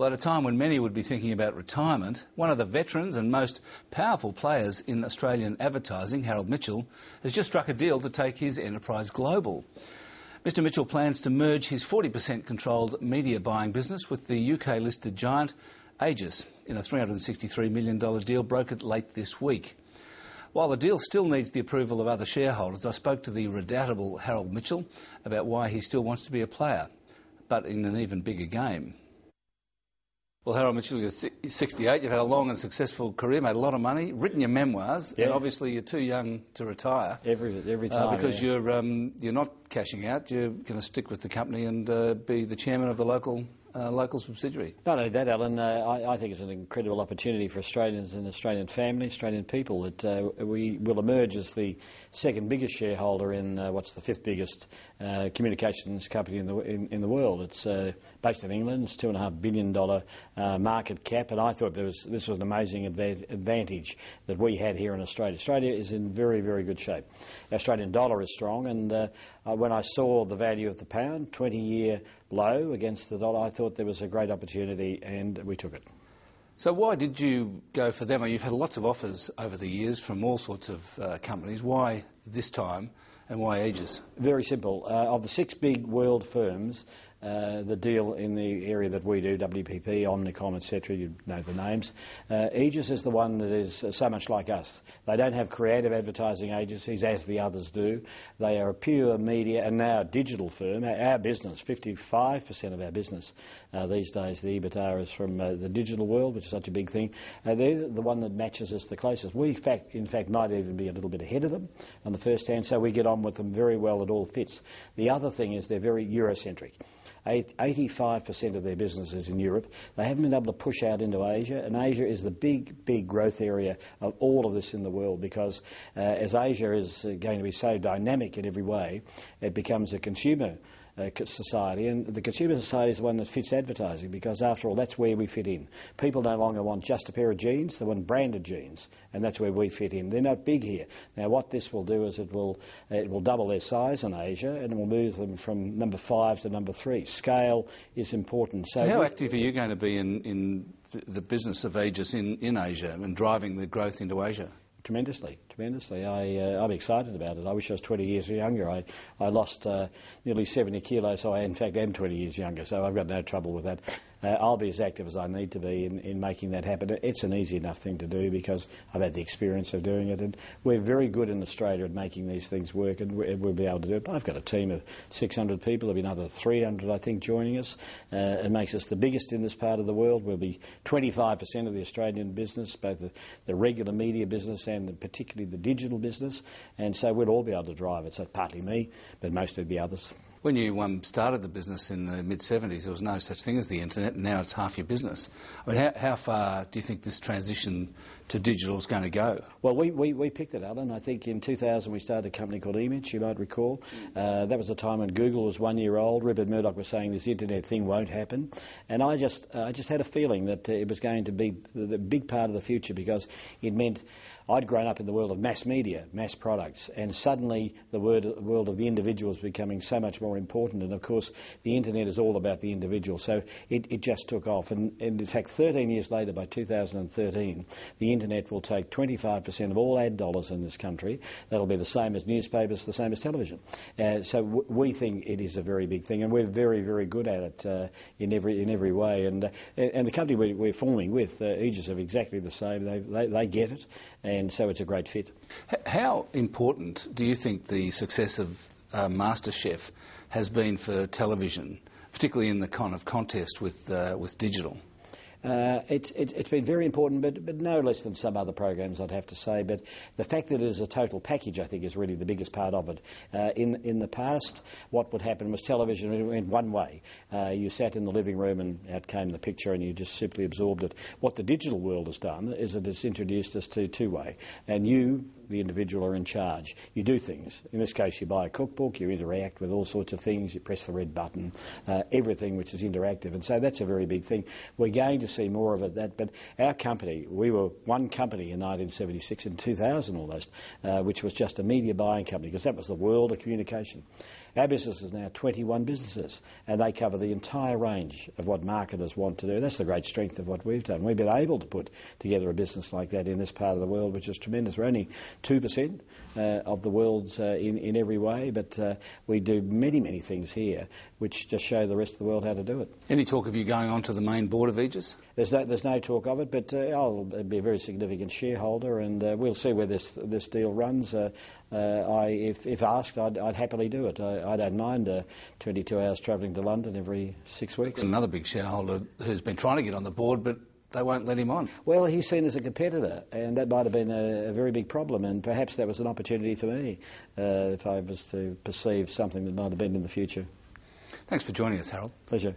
Well, at a time when many would be thinking about retirement, one of the veterans and most powerful players in Australian advertising, Harold Mitchell, has just struck a deal to take his enterprise global. Mr Mitchell plans to merge his 40% controlled media buying business with the UK-listed giant Aegis in a $363 million deal brokered late this week. While the deal still needs the approval of other shareholders, I spoke to the redoubtable Harold Mitchell about why he still wants to be a player, but in an even bigger game. Well, Harold Mitchell, you're 68, you've had a long and successful career, made a lot of money, written your memoirs, and obviously you're too young to retire. Every time, because you're not cashing out, you're going to stick with the company and be the chairman of the local subsidiary. Not only that, Alan, I think it's an incredible opportunity for Australians and Australian family, Australian people, that we will emerge as the second biggest shareholder in what's the fifth biggest communications company in the world. It's based in England. It's $2.5 billion market cap, and I thought this was an amazing advantage that we had here in Australia. Australia is in very, very good shape. The Australian dollar is strong, and when I saw the value of the pound, 20-year low against the dollar, I thought there was a great opportunity, and we took it. So why did you go for them? You've had lots of offers over the years from all sorts of companies. Why this time, and why Aegis? Very simple. Of the six big world firms, the deal in the area that we do, WPP, Omnicom, etc., you know the names, Aegis is the one that is so much like us. They don't have creative advertising agencies as the others do. They are a pure media and now a digital firm. Our business, 55% of our business these days, the EBITDA is from the digital world, which is such a big thing. They're the one that matches us the closest. We, in fact, might even be a little bit ahead of them on the first hand, so we get on with them very well. It all fits. The other thing is they're very Eurocentric. 85% of their business is in Europe. They haven't been able to push out into Asia, and Asia is the big growth area of all of this in the world, because as Asia is going to be so dynamic in every way, it becomes a consumer society, and the consumer society is the one that fits advertising, because after all, that's where we fit in. People no longer want just a pair of jeans, they want branded jeans, and that's where we fit in. They're not big here. Now what this will do is it will double their size in Asia, and it will move them from number 5 to number 3. Scale is important. So how active are you going to be in the business of Aegis in Asia and driving the growth into Asia? Tremendously. I'm excited about it. I wish I was 20 years younger. I lost nearly 70 kilos, so I in fact am 20 years younger, so I've got no trouble with that. I'll be as active as I need to be in making that happen. It's an easy enough thing to do because I've had the experience of doing it, and we're very good in Australia at making these things work, and we'll be able to do it. I've got a team of 600 people. There'll be another 300, I think, joining us. It makes us the biggest in this part of the world. We'll be 25% of the Australian business, both the regular media business and particularly the digital business, and so we'll all be able to drive it. So partly me, but mostly the others. When you started the business in the mid-70s, there was no such thing as the internet, and now it's half your business. I mean, how far do you think this transition to digital is going to go? Well, we picked it, Alan. I think in 2000 we started a company called Image, you might recall. That was a time when Google was 1 year old. Rupert Murdoch was saying this internet thing won't happen. And I just had a feeling that it was going to be the big part of the future, because it meant I'd grown up in the world of mass media, mass products, and suddenly the world of the individual is becoming so much more important. And of course, the internet is all about the individual. So it just took off. And in fact, 13 years later, by 2013, the internet will take 25% of all ad dollars in this country. That'll be the same as newspapers, the same as television. So we think it is a very big thing, and we're very, very good at it in every way. And the company we're forming with, Aegis, are exactly the same. They get it. And so it's a great fit. How important do you think the success of MasterChef has been for television, particularly in the kind of contest with digital? It's been very important, but no less than some other programs, I'd have to say. But the fact that it is a total package, I think, is really the biggest part of it. In the past, what would happen was television went one way. You sat in the living room and out came the picture, and you just simply absorbed it. What the digital world has done is it has introduced us to two-way. And you, the individual are in charge. You do things. In this case, you buy a cookbook, you interact with all sorts of things, you press the red button, everything which is interactive. And so that's a very big thing. We're going to see more of it. But our company, we were one company in 1976, in 2000 almost, which was just a media buying company, because that was the world of communication. Our business is now 21 businesses, and they cover the entire range of what marketers want to do. That's the great strength of what we've done. We've been able to put together a business like that in this part of the world, which is tremendous. We're only 2% of the world's in every way, but we do many, many things here which just show the rest of the world how to do it. Any talk of you going on to the main board of Aegis? There's no talk of it, but I'll be a very significant shareholder, and we'll see where this deal runs. If asked, I'd happily do it. I don't mind 22 hours travelling to London every 6 weeks. Another big shareholder who's been trying to get on the board, but they won't let him on. Well, he's seen as a competitor, and that might have been a very big problem, and perhaps that was an opportunity for me if I was to perceive something that might have been in the future. Thanks for joining us, Harold. Pleasure.